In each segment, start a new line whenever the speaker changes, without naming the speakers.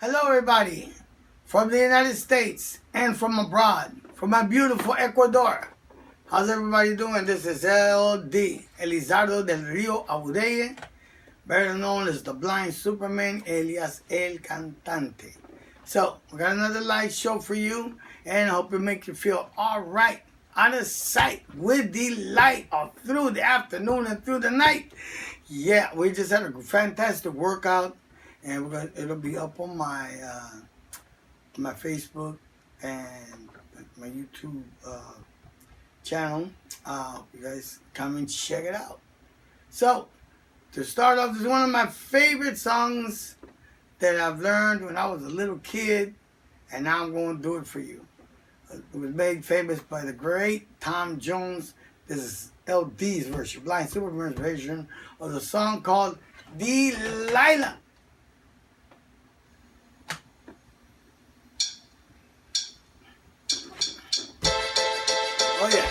Hello, everybody from the United States and from abroad, from my beautiful Ecuador. How's everybody doing? This is LD, Elizardo del Rio Audeye, better known as the Blind Superman, alias El Cantante. So, we got another light show for you, and I hope it makes you feel all right, out of sight, with the light, all through the afternoon and through the night. Yeah, we just had a fantastic workout, and it'll be up on my Facebook and my YouTube channel. You guys come and check it out. So, to start off, this is one of my favorite songs that I've learned when I was a little kid, and now I'm going to do it for you. It was made famous by the great Tom Jones. This is LD's version, Blind Superman's version of the song called Delilah. Oh yeah.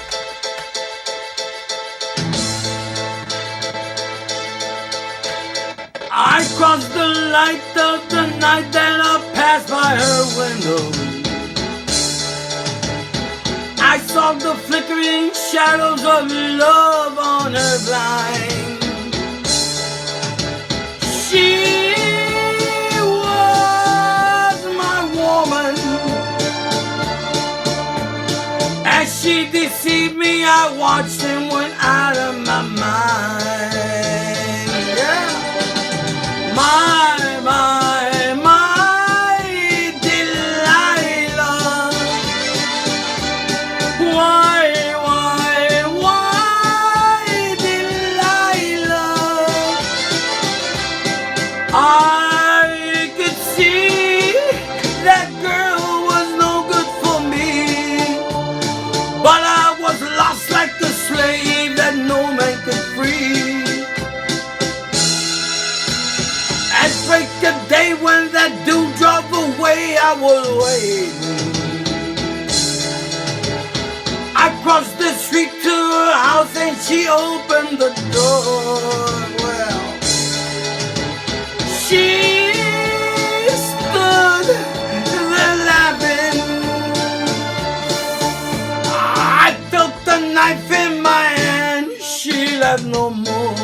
I crossed the light of the night that I passed by her window. I saw the flickering shadows of love on her blind. She was my woman. As she deceived me, I watched and went out of my mind. Yeah. My Delilah. Why, Delilah? I could see that girl was no good for me, but I was lost like a slave that no man could free. At break of day when that dude drove away, I was waiting. I crossed the street to her house and she opened the door. Well, she stood there laughing. I felt the knife in my hand. She laughed no more.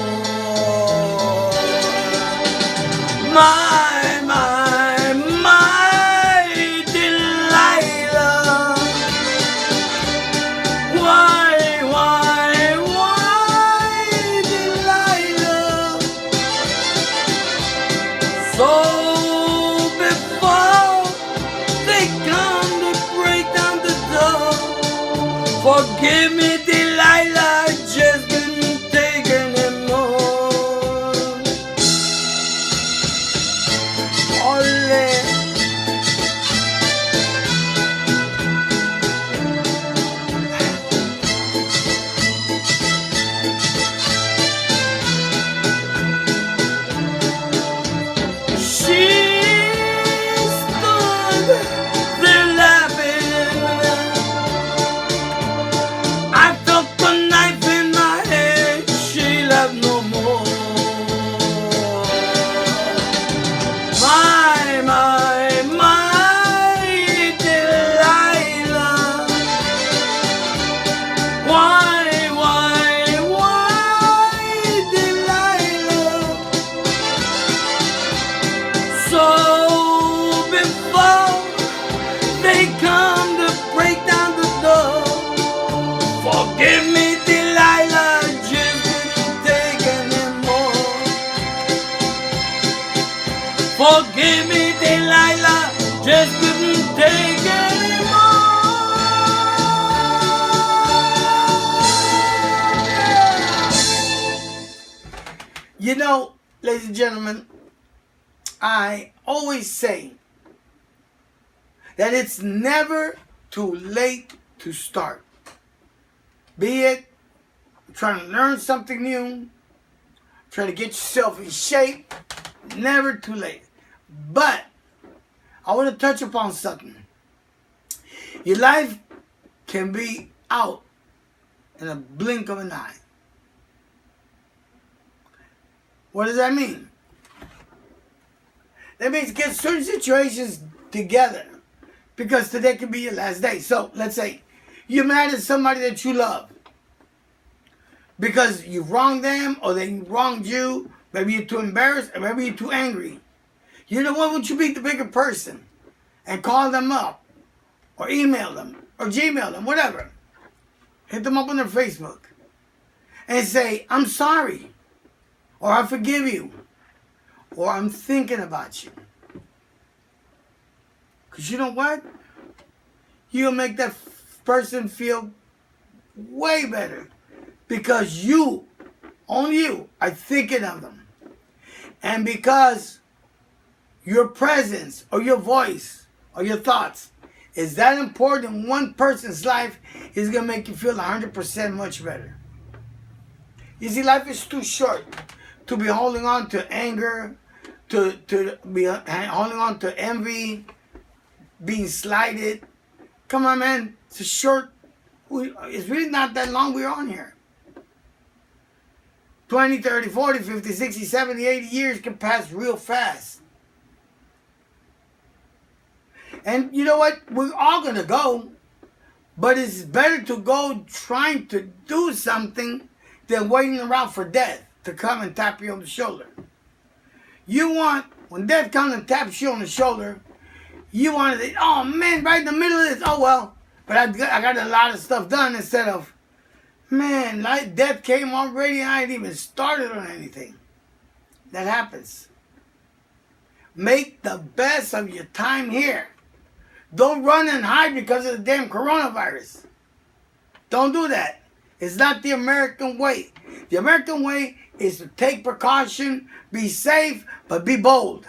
My Delilah. Why, Delilah? So before they come to break down the door, forgive me, Delilah, I just couldn't take anymore. Ole. She stood there laughing. I felt the knife in my hand. She laughed no more. My Delilah. Why, Delilah? So before they come to break down the door, forgive me, Delilah, I just couldn't take anymore. Forgive me, Delilah, just couldn't take anymore. You know, ladies and gentlemen, I always say that it's never too late to start. Be it trying to learn something new, trying to get yourself in shape, never too late. But I want to touch upon something. Your life can be out in a blink of an eye. What does that mean? That means get certain situations together. Because today could be your last day. So, let's say you're mad at somebody that you love. Because you wronged them or they wronged you. Maybe you're too embarrassed or maybe you're too angry. You know what? Would you be the bigger person and call them up or email them or Gmail them, whatever. Hit them up on their Facebook and say, I'm sorry, or I forgive you, or I'm thinking about you. Because you know what? You'll make that person feel way better because you, only you, are thinking of them. And because your presence or your voice or your thoughts is that important in one person's life, is going to make you feel 100% much better. You see, life is too short to be holding on to anger, to be holding on to envy, being slighted. Come on, man. It's a short, it's really not that long we're on here. 20, 30, 40, 50, 60, 70, 80 years can pass real fast. And you know what? We're all going to go. But it's better to go trying to do something than waiting around for death to come and tap you on the shoulder. You want, when death comes and taps you on the shoulder, you want to say, oh man, right in the middle of this, oh well. But I got a lot of stuff done instead of, man, like death came already and I ain't even started on anything. That happens. Make the best of your time here. Don't run and hide because of the damn coronavirus. Don't do that. It's not the American way. The American way is to take precaution, be safe, but be bold.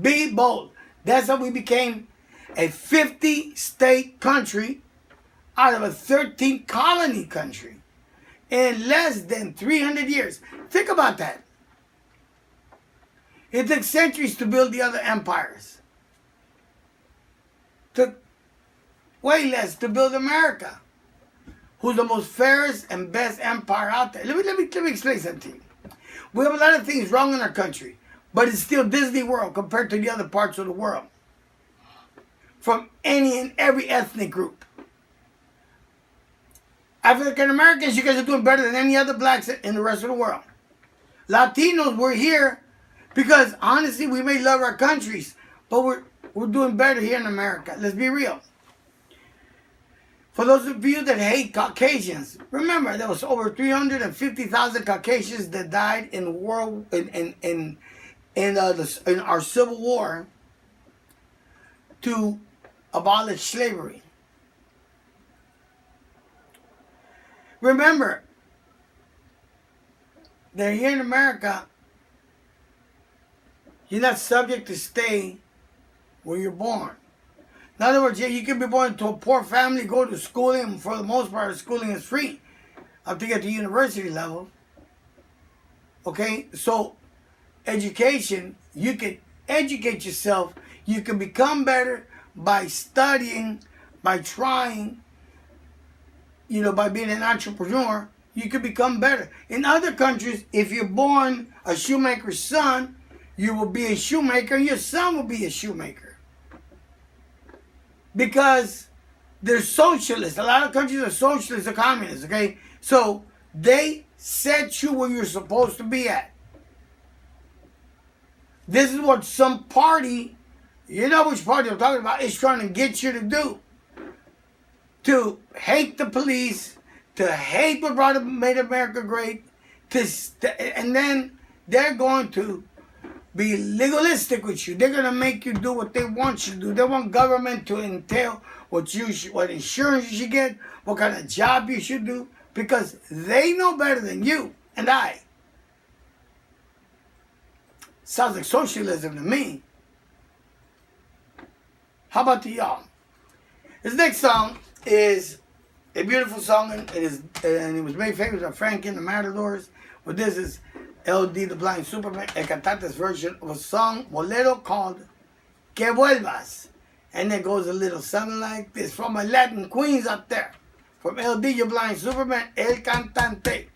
Be bold. That's how we became a 50-state country out of a 13-colony country in less than 300 years. Think about that. It took centuries to build the other empires. Took way less to build America, who's the most fairest and best empire out there. Let me explain something to you. We have a lot of things wrong in our country, but it's still Disney World compared to the other parts of the world. From any and every ethnic group. African Americans, you guys are doing better than any other blacks in the rest of the world. Latinos, we're here because honestly, we may love our countries, but we're doing better here in America. Let's be real. For those of you that hate Caucasians, remember there was over 350,000 Caucasians that died in the world in our Civil War to abolish slavery. Remember that here in America, you're not subject to stay where you're born. In other words, you can be born into a poor family, go to schooling, and for the most part, schooling is free up to get to university level. Okay, so education, you can educate yourself, you can become better by studying, by trying, by being an entrepreneur, you can become better. In other countries, if you're born a shoemaker's son, you will be a shoemaker, and your son will be a shoemaker. Because they're socialists. A lot of countries are socialists or communists, okay? So they set you where you're supposed to be at. This is what some party, you know which party I'm talking about, is trying to get you to do. To hate the police, to hate what made America great, and then they're going to be legalistic with you. They're going to make you do what they want you to do. They want government to entail what insurance you should get, what kind of job you should do, because they know better than you and I. Sounds like socialism to me. How about to y'all? This next song is a beautiful song, and it was made famous by Frank and the Matadors. But this is LD the Blind Superman, El Cantante's version of a song, bolero, called Que Vuelvas. And it goes a little something like this. From my Latin queens up there. From LD, your Blind Superman, El Cantante.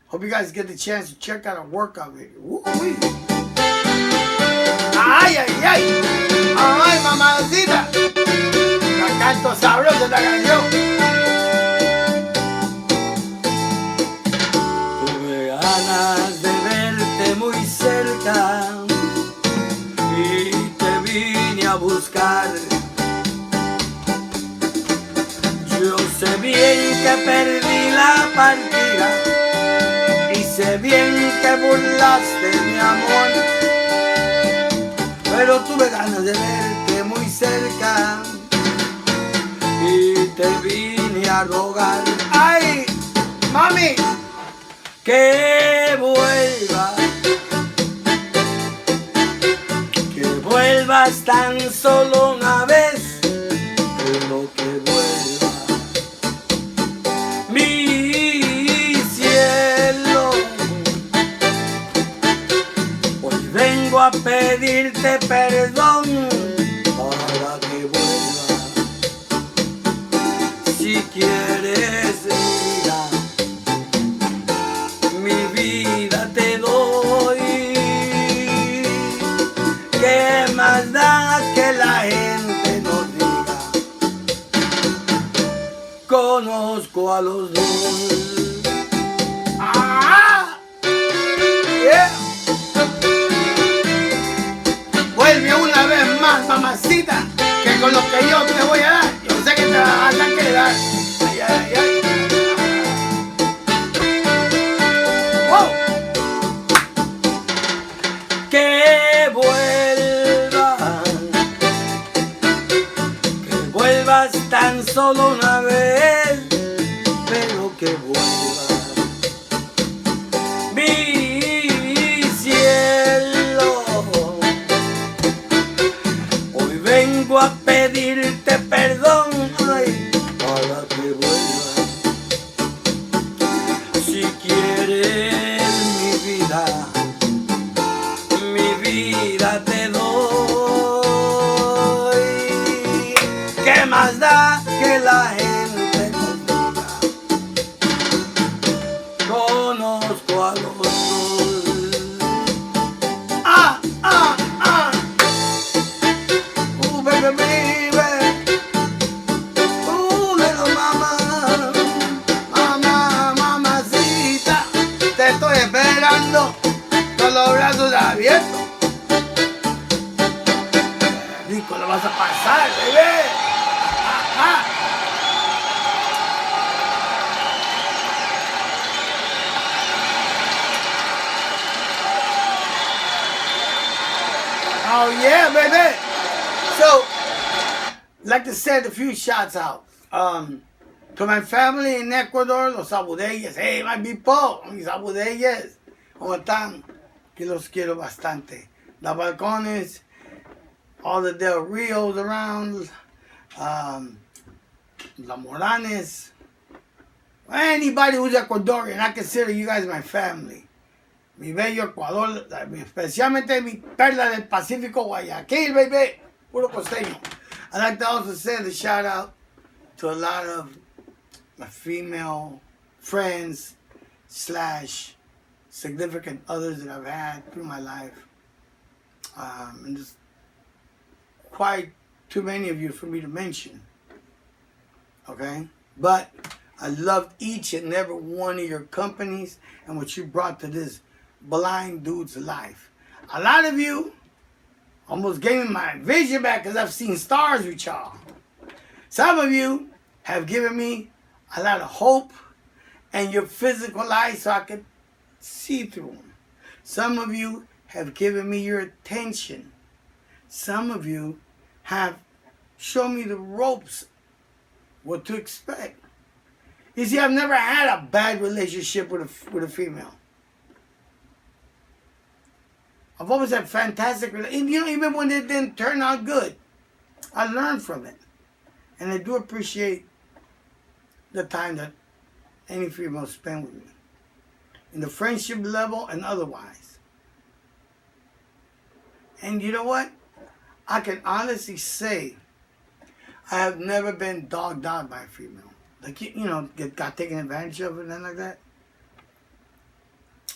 Hope you guys get the chance to check out our workout video. Woo-wee. a buscar. Yo sé bien que perdí la partida y sé bien que burlaste mi amor, pero tuve ganas de verte muy cerca y te vine a rogar. ¡Ay, mami! Que vuelvas tan solo una vez, pero que vuelva mi cielo. Hoy vengo a pedirte perdón para que vuelva. Si quieres, mira, mi vida te doy. ¿Qué más da que la gente nos diga? Conozco a los dos. ¡Ah! Yeah. Vuelve una vez más, mamacita, que con lo que yo te voy a dar, yo sé que te vas a quedar. Ay, ay, ay. Wow. Que vuelvas tan solo una vez, pero que vuelvas mi cielo. Hoy vengo a pedirte perdón, ay, para que vuelvas. Si quieres mi vida te doy. ¿Qué más da que la gente nos diga? Conozco a los dos. Ah, ah, ah. Baby, baby. Little mama. Mamá, mamacita. Te estoy esperando con los brazos abiertos. Rico, lo vas a pasar, bebé. Ajá. Oh yeah, baby. So, like to send a few shots out. To my family in Ecuador, los Abudeyes. Hey, my people, mis Abudeyes. ¿Cómo están? Que los quiero bastante. Los Balcones, all the Del Rios around, La Moranes. Anybody who's Ecuadorian, I consider you guys my family. Mi bello Ecuador, especialmente mi perla del Pacífico, Guayaquil, baby. Puro costeño. I'd like to also send a shout out to a lot of my female friends / significant others that I've had through my life. And there's quite too many of you for me to mention. Okay? But I loved each and every one of your companies and what you brought to this blind dude's life. A lot of you almost gave me my vision back because I've seen stars with y'all. Some of you have given me a lot of hope and your physical eyes so I could see through them. Some of you have given me your attention. Some of you have shown me the ropes, what to expect. You see, I've never had a bad relationship with a female. I've always had fantastic relationships. You know, even when it didn't turn out good, I learned from it. And I do appreciate the time that any female spent with me, in the friendship level and otherwise. And you know what? I can honestly say I have never been dogged out by a female. Like, you know, got taken advantage of or nothing like that.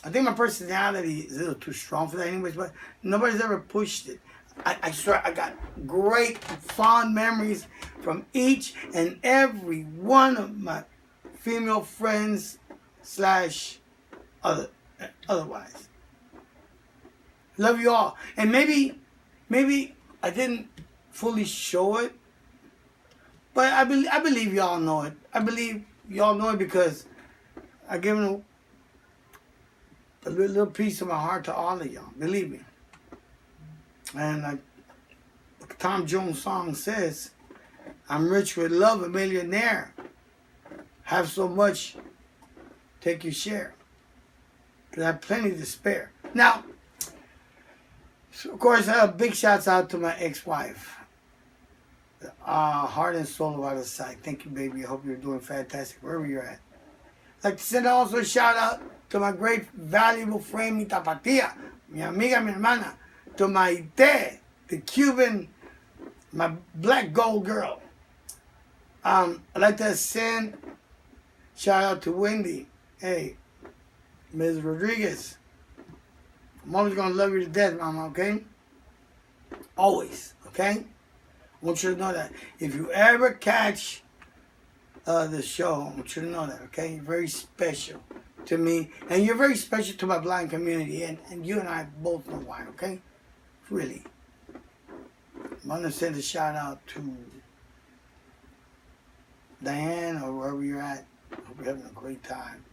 I think my personality is a little too strong for that anyways, but nobody's ever pushed it. I swear I got great, fond memories from each and every one of my female friends / otherwise. Love you all. And maybe I didn't fully show it, but I believe y'all know it. I believe y'all know it because I give a little piece of my heart to all of y'all. Believe me. And like Tom Jones' song says, I'm rich with love, a millionaire. Have so much, take your share. Because I have plenty to spare. Now, so of course, big shouts out to my ex-wife. Heart and soul out of sight. Thank you, baby. I hope you're doing fantastic wherever you're at. I'd like to send also a shout out to my great, valuable friend, mi tapatía, mi amiga, mi hermana, to my Ite, the Cuban, my black gold girl. I'd like to send shout out to Wendy. Hey, Ms. Rodriguez. I'm always going to love you to death, mama, okay? Always, okay? I want you to know that. If you ever catch the show, I want you to know that, okay? You're very special to me. And you're very special to my blind community. And you and I both know why, okay? Really. I'm going to send a shout out to Diane or wherever you're at. I hope you're having a great time.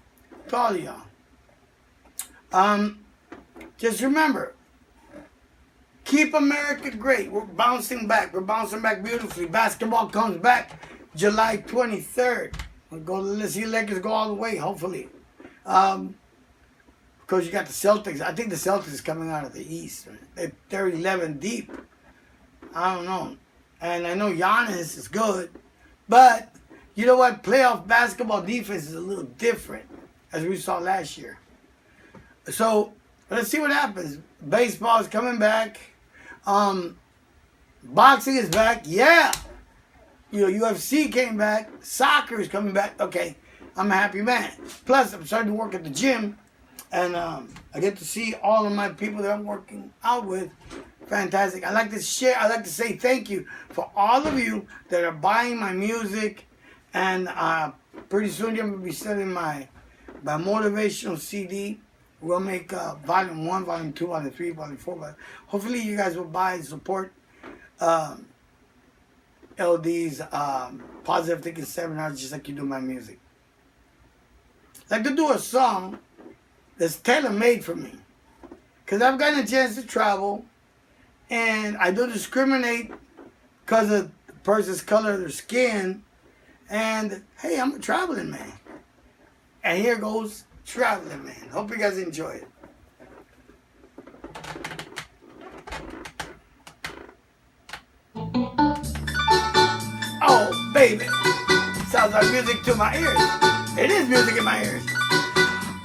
To all of y'all. Just remember, keep America great. We're bouncing back. We're bouncing back beautifully. Basketball comes back July 23rd. Let's see Lakers go all the way, hopefully. Because you got the Celtics. I think the Celtics is coming out of the East. They're 11 deep. I don't know. And I know Giannis is good. But you know what? Playoff basketball defense is a little different, as we saw last year. So let's see what happens. Baseball is coming back. Boxing is back. Yeah. UFC came back. Soccer is coming back. Okay. I'm a happy man. Plus, I'm starting to work at the gym. And I get to see all of my people that I'm working out with. Fantastic. I like to share. I like to say thank you for all of you that are buying my music. And pretty soon I'm going to be selling my motivational CD. We'll make volume 1, volume 2, volume 3, volume 4. But hopefully you guys will buy and support LD's Positive Thinking Seminars just like you do my music. I'd like to do a song that's tailor-made for me. Because I've gotten a chance to travel. And I don't discriminate because of the person's color of their skin. And, hey, I'm a traveling man. And here goes Traveling Man. Hope you guys enjoy it. Oh, baby. Sounds like music to my ears. It is music in my ears.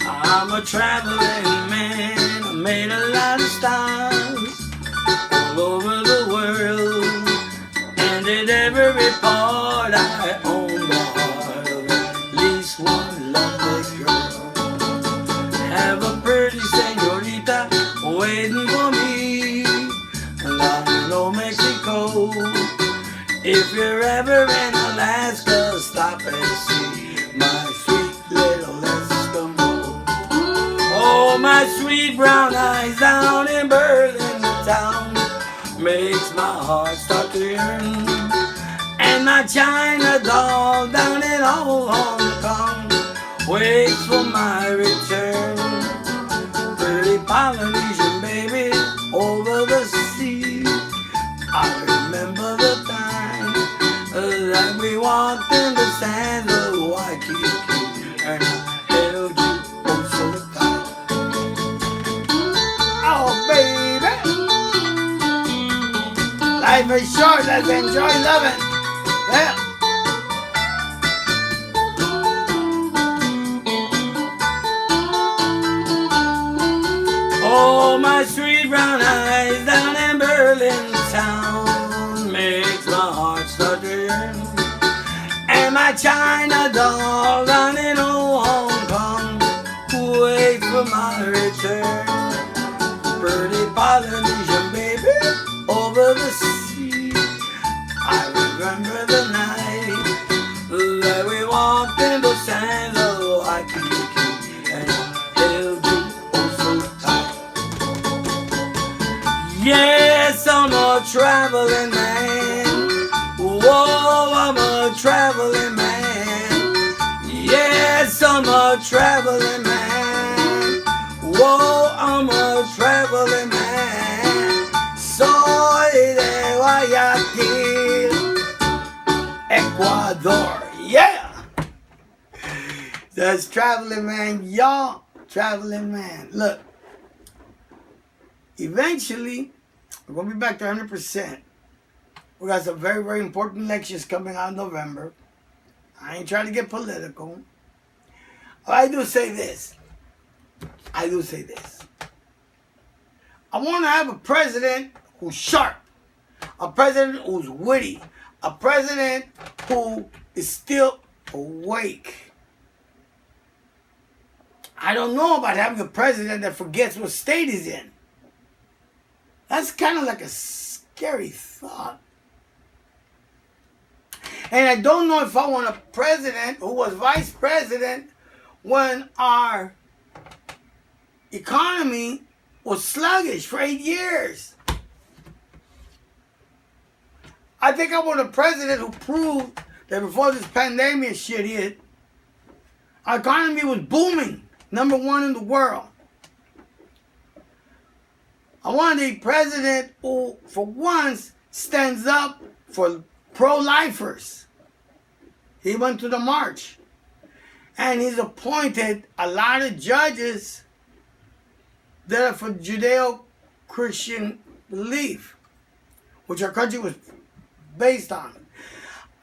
I'm a traveling man. I made a lot of stops all over the world. And in every part I own the heart of at least one lovely girl. Have a pretty señorita waiting for me down in Old Mexico. If you're ever in Alaska, stop and see my sweet little Eskimo. Oh, my sweet brown eyes down in Berlin town makes my heart start to yearn. And my China doll down in old Hong Kong waits for my return. Pretty Polynesian baby over the sea. I remember the time that we walked in the sands of Waikiki, and I held you oh so tight. Oh baby, life is short, let's enjoy loving. Yeah. Oh, my sweet brown eyes down in Berlin town makes my heart start to yearn. And my China doll down in old Hong Kong waits for my return. Pretty Polynesian baby over the sea. I remember the night that we walked in the sands of Waikiki, and I held you oh so tight. Yes, on the a traveling man. Whoa, I'm a traveling man. Yes, I'm a traveling man. Whoa, I'm a traveling man. Soy de Guayaquil, Ecuador. Yeah! That's traveling man, y'all. Traveling man. Look, eventually, we're going to be back to 100%. We got some very, very important elections coming out in November. I ain't trying to get political. I do say this. I want to have a president who's sharp. A president who's witty. A president who is still awake. I don't know about having a president that forgets what state he's in. That's kind of like a scary thought. And I don't know if I want a president who was vice president when our economy was sluggish for 8 years. I think I want a president who proved that before this pandemic shit hit, our economy was booming. #1 in the world. I want a president who, for once, stands up for pro-lifers. He went to the march. And he's appointed a lot of judges that are for Judeo-Christian belief, which our country was based on.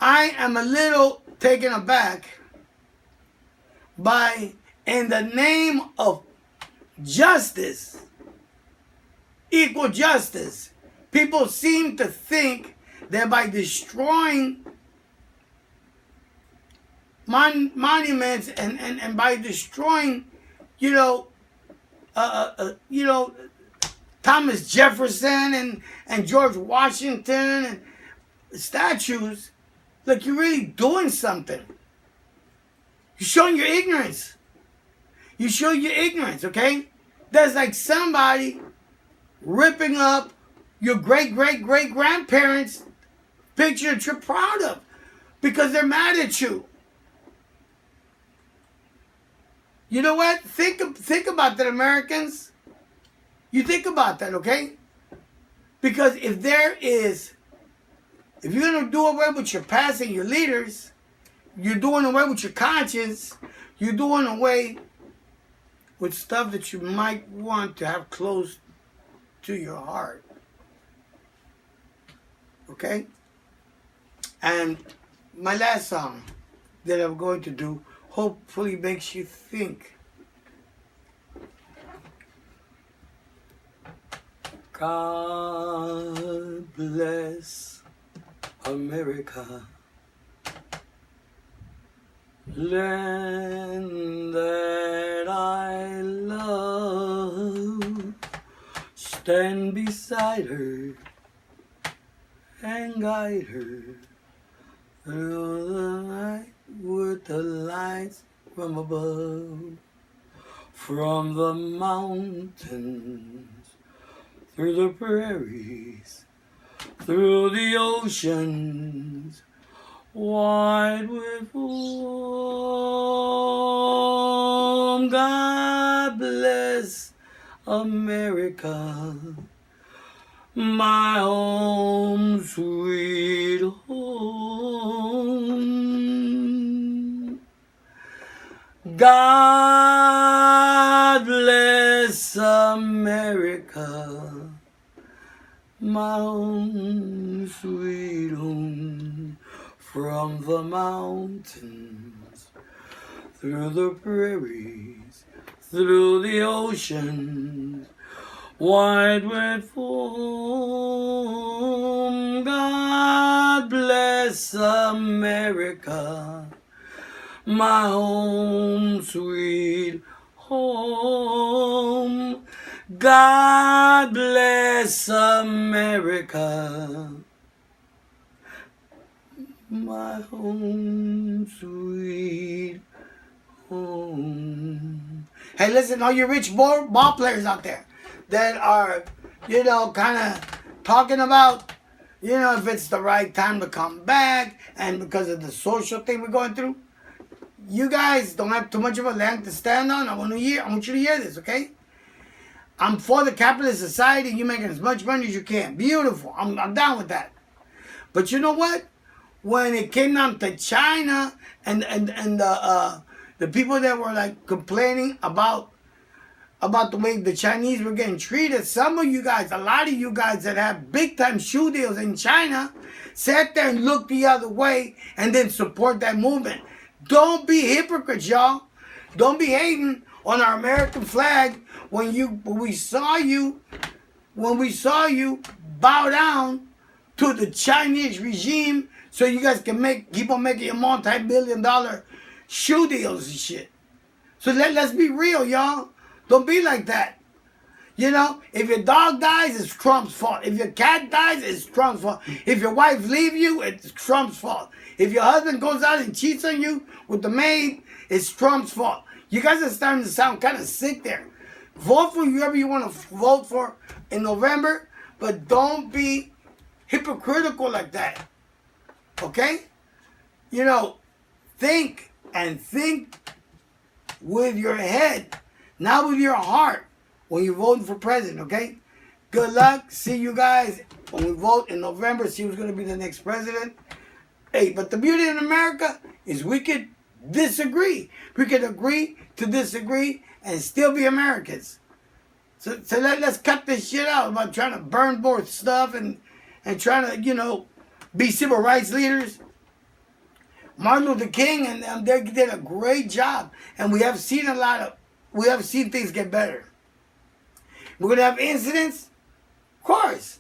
I am a little taken aback by, in the name of justice, equal justice, people seem to think that by destroying monuments and by destroying, Thomas Jefferson and George Washington and statues, look, you're really doing something. You're showing your ignorance. You show your ignorance, okay? That's like somebody ripping up your great-great-great-grandparents' picture that you're proud of because they're mad at you. You know what? Think about that, Americans. You think about that, okay? Because if you're going to do away with your past and your leaders, you're doing away with your conscience, you're doing away with stuff that you might want to have close to your heart. Okay? And my last song that I'm going to do hopefully makes you think. God bless America, land that I love. Stand beside her and guide her through the night with the lights from above. From the mountains, through the prairies, through the oceans, wide with foam. God bless America, my home, sweet home. God bless America, my home, sweet home. From the mountains, through the prairies, through the oceans, wide with foam. God bless America, my home, sweet home. God bless America, my home, sweet home. Hey, listen, all you rich ball players out there that are, kind of talking about, if it's the right time to come back and because of the social thing we're going through. You guys don't have too much of a leg to stand on. I want you to hear this, okay? I'm for the capitalist society. You making as much money as you can. Beautiful. I'm down with that. But you know what? When it came down to China and the people that were like complaining about the way the Chinese were getting treated, some of you guys, a lot of you guys that have big time shoe deals in China, sat there and looked the other way and then support that movement. Don't be hypocrites, y'all. Don't be hating on our American flag when we saw you bow down to the Chinese regime so you guys can keep on making your multi-billion-dollar shoe deals and shit. So let's be real, y'all. Don't be like that. If your dog dies, it's Trump's fault. If your cat dies, it's Trump's fault. If your wife leaves you, it's Trump's fault. If your husband goes out and cheats on you with the maid, it's Trump's fault. You guys are starting to sound kind of sick there. Vote for whoever you want to vote for in November, but don't be hypocritical like that. Okay? Think with your head, not with your heart when you're voting for president, okay? Good luck. See you guys when we vote in November. See who's going to be the next president. Hey, but the beauty in America is we could disagree. We could agree to disagree and still be Americans. So let's cut this shit out about trying to burn more stuff and trying to, be civil rights leaders. Martin Luther King and them, they did a great job. And we have seen things get better. We're going to have incidents? Of course.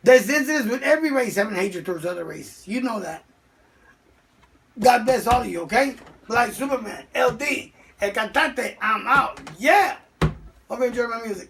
There's incidents with every race having hatred towards other races. You know that. God bless all of you, okay? Like Superman, LD, El Cantante, I'm out. Yeah! Hope you enjoy my music.